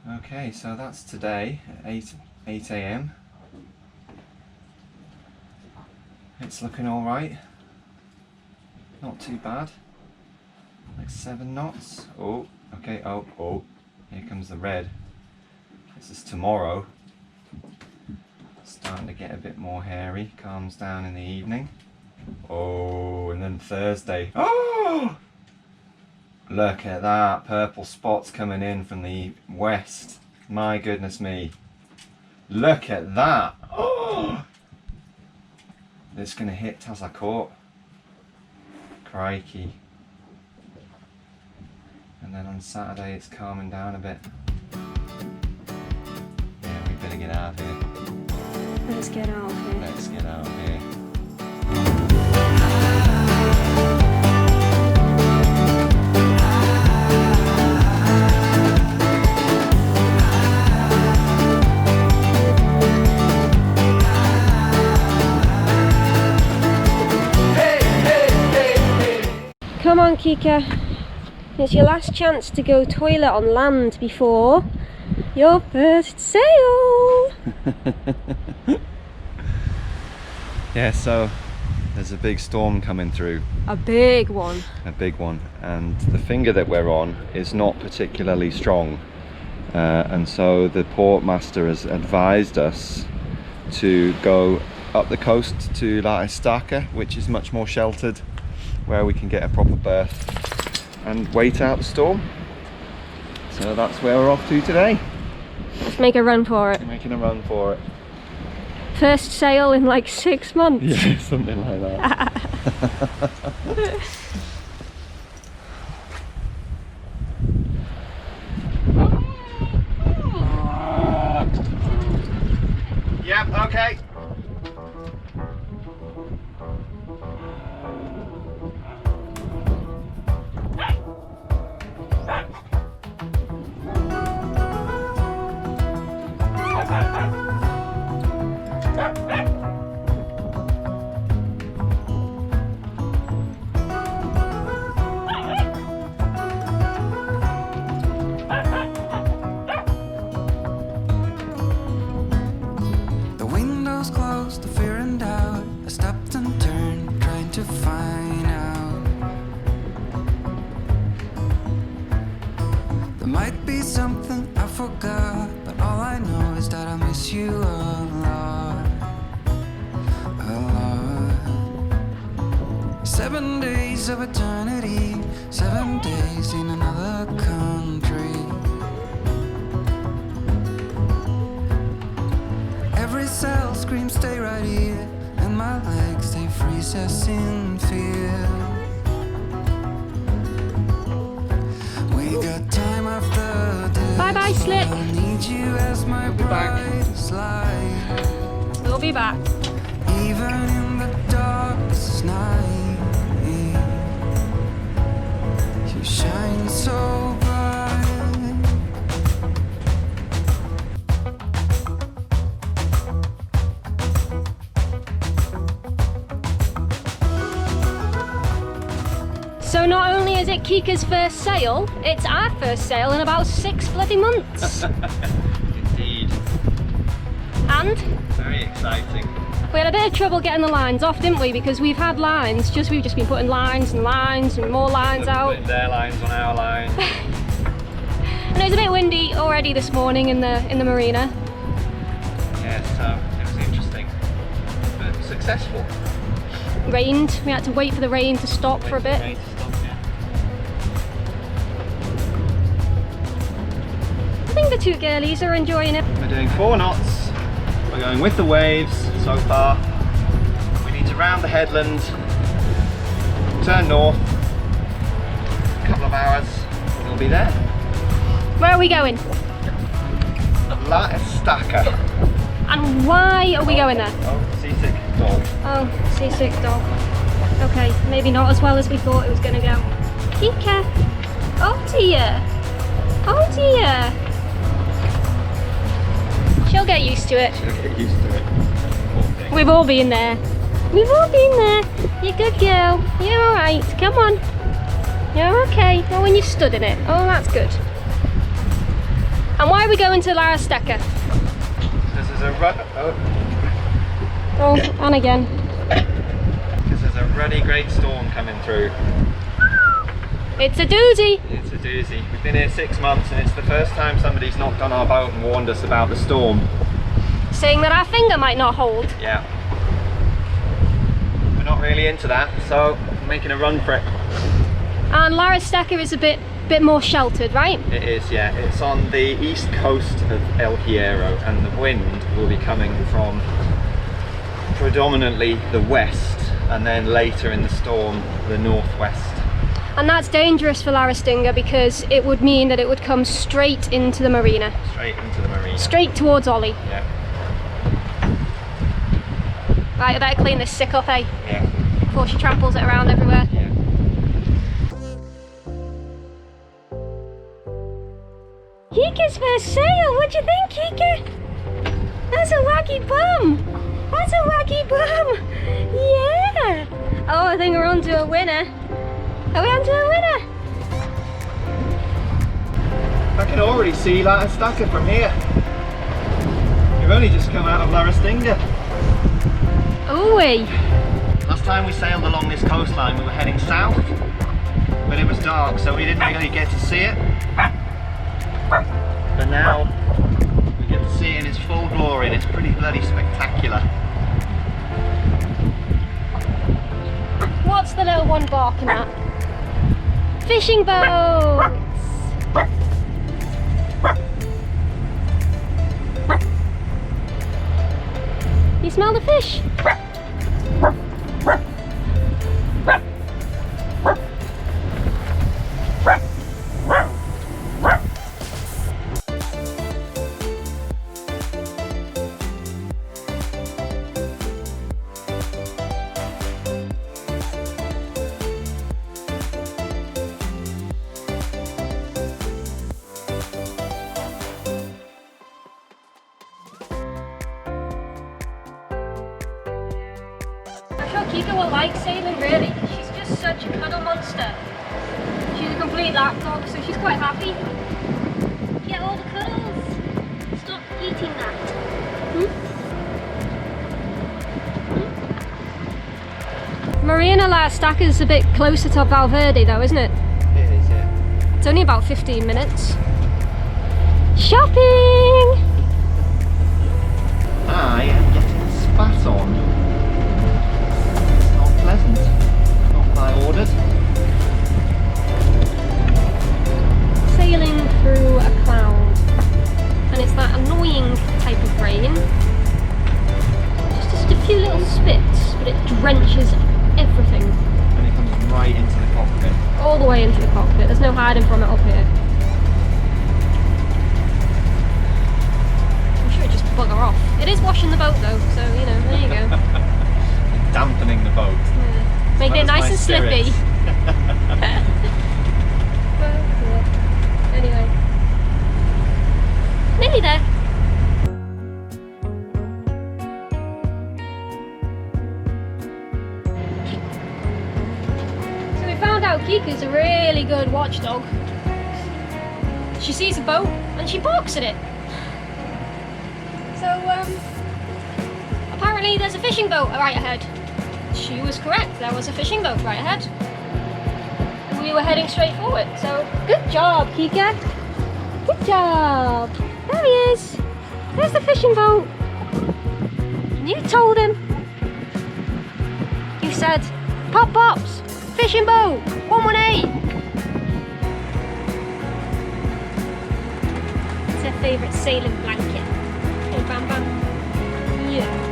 Okay, so that's today at 8 a.m. It's looking alright. Not too bad. Like 7 knots. Oh, okay, oh, here comes the red. This is tomorrow. Starting to get a bit more hairy, calms down in the evening. Oh, and then Thursday. Oh! Look at that, purple spots coming in from the west. My goodness me. Look at that. Oh! It's going to hit Tazakort. Crikey. And then on Saturday it's calming down a bit. Yeah, we better get out of here. Let's get out of here. Let's get out of here. Come on, Kika. It's your last chance to go toilet on land before your first sail. Yeah, so there's a big storm coming through. A big one. A big one. And the finger that we're on is not particularly strong. And so the port master has advised us to go up the coast to La Estaca, which is much more sheltered, where we can get a proper berth and wait out the storm. So that's where we're off to today. Let's make a run for it. Making a run for it. First sail in like 6 months. Yeah, something like that. Yep, okay. Might be something I forgot, but all I know is that I miss you a lot, a lot. 7 days of eternity, 7 days in another country. Every cell screams stay right here, and my legs they freeze us in fear. Bye bye, Slip. We'll be back. Even in the darkest night, you shine so bright. So not only is it Kika's first sail, it's our first sail in about 6 bloody months. Indeed. And Very exciting. we had a bit of trouble getting the lines off, didn't we? Because we've had lines, we've just been putting lines and lines and more lines out. Putting their lines on our lines. And it was a bit windy already this morning in the marina. Yeah, so it was interesting, but successful. Rained. We had to wait for the rain to stop for a bit. Rain to stop, yeah. I think the two girlies are enjoying it. We're doing 4 knots. We're going with the waves so far. We need to round the headland, turn north. A couple of hours, we'll be there. Where are we going? La Estaca. And why are we going there? Oh, seasick dog. Oh, seasick dog. Okay, maybe not as well as we thought it was going to go. Kika! Oh dear! Oh dear! She'll get used to it. She'll get used to it. Poor thing. We've all been there. We've all been there. You're a good girl. You're alright. Come on. You're okay. Oh, when you stood in it. Oh, that's good. And why are we going to Estaca? This is a Oh, and again. Because there's a ruddy great storm coming through. It's a doozy. It's a doozy. We've been here 6 months and it's the first time somebody's knocked on our boat and warned us about the storm. Saying that our finger might not hold. Yeah. We're not really into that, so I'm making a run for it. And Estaca is a bit more sheltered, right? It is, yeah. It's on the east coast of El Hierro and the wind will be coming from predominantly the west and then later in the storm the northwest. And that's dangerous for Estaca because it would mean that it would come straight into the marina. Straight into the marina. Straight towards Ollie. Yeah. Right, I better clean this sick up, eh? Yeah. Before she tramples it around everywhere. Yeah. Kika's first sail, what do you think, Kika? That's a wacky bum! That's a wacky bum! Yeah! Oh, I think we're on to a winner. Are we on to a winner? I can already see Estaca from here. We've only just come out of Estaca. Oh, wee! Last time we sailed along this coastline we were heading south, but it was dark so we didn't really get to see it. But now we get to see it in its full glory and it's pretty bloody spectacular. What's the little one barking at? Fishing boats! You smell the fish? I'm sure Kika will like sailing, really. She's just such a cuddle monster. She's a complete lapdog, so she's quite happy. Get all the cuddles. Stop eating that. Marina Estaca is a bit closer to Valverde though, isn't it? It is, yeah. It's only about 15 minutes. Shopping! I am getting spat on. It's not pleasant. Not what I ordered. Sailing through a cloud. And it's that annoying type of rain. Just a few little spits, but it drenches everything. And it comes right into the cockpit. All the way into the cockpit. There's no hiding from it up here. I'm sure it just bugger off. It is washing the boat though, so you know, there you go. Dampening the boat. Yeah. Making it nice and slippy. Well, yeah. Anyway. Nearly there. So we found out Kika's a really good watchdog. She sees a boat and she barks at it. So apparently there's a fishing boat right ahead. She was correct, there was a fishing boat right ahead. And we were heading straight forward, so good job, Kika. Good job. There he is. There's the fishing boat. And you told him. You said, Pop Pops, fishing boat, 118. It's her favourite sailing blanket. Hey, Bam Bam. Yeah.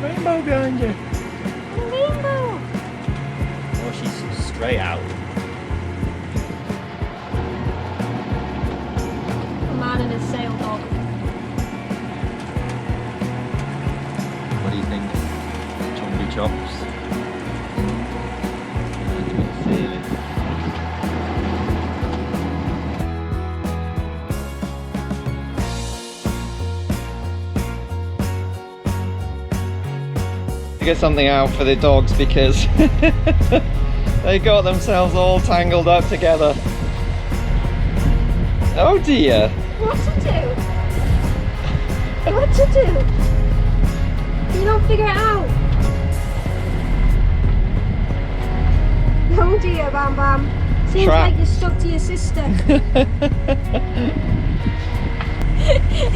Rainbow behind you. Rainbow. Oh, she's straight out. A man and his sail dog. What do you think? Chunky chops. Sailing. Get something out for the dogs because They got themselves all tangled up together. Oh dear. What to do? What to do? You don't figure it out. Oh dear, Bam Bam. Seems like you're stuck to your sister.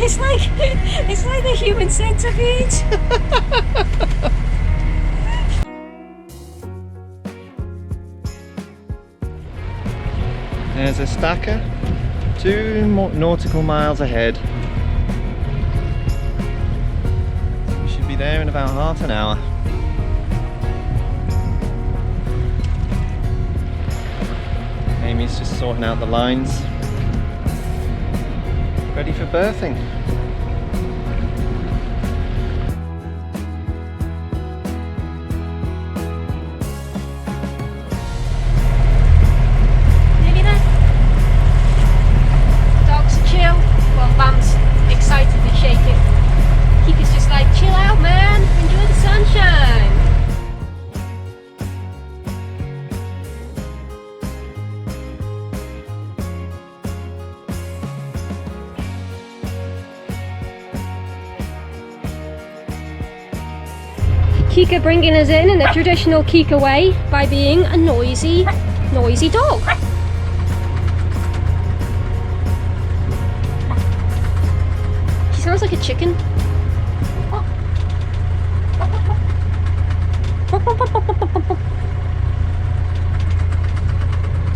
It's like the human centipede. There's Estaca, 2 nautical miles ahead. We should be there in about half an hour. Amy's just sorting out the lines, ready for berthing. Maybe then. Dogs are chill. Well, Bam's excitedly shaking. Kika's just like, chill out, man. Enjoy the sunshine. Kika bringing us in the traditional Kika way by being a noisy dog. She sounds like a chicken.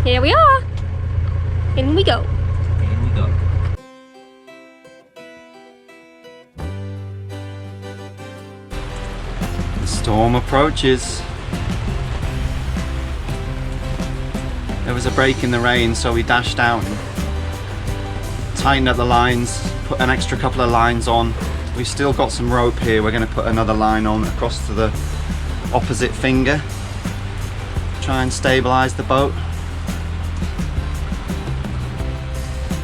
Here we are. In we go. In we go. The storm approaches. There was a break in the rain, so we dashed out and tightened up the lines, put an extra couple of lines on. We've still got some rope here. We're going to put another line on across to the opposite finger. Try and stabilise the boat.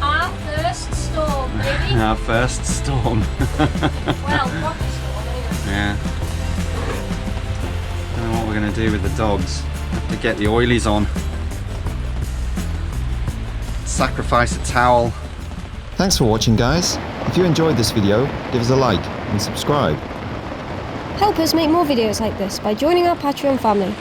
Our first storm, baby. Our first storm. Well, proper storm anyway. Yeah. Don't know what we're going to do with the dogs. Have to get the oilies on. Sacrifice a towel. Thanks for watching, guys. If you enjoyed this video, give us a like and subscribe. Help us make more videos like this by joining our Patreon family.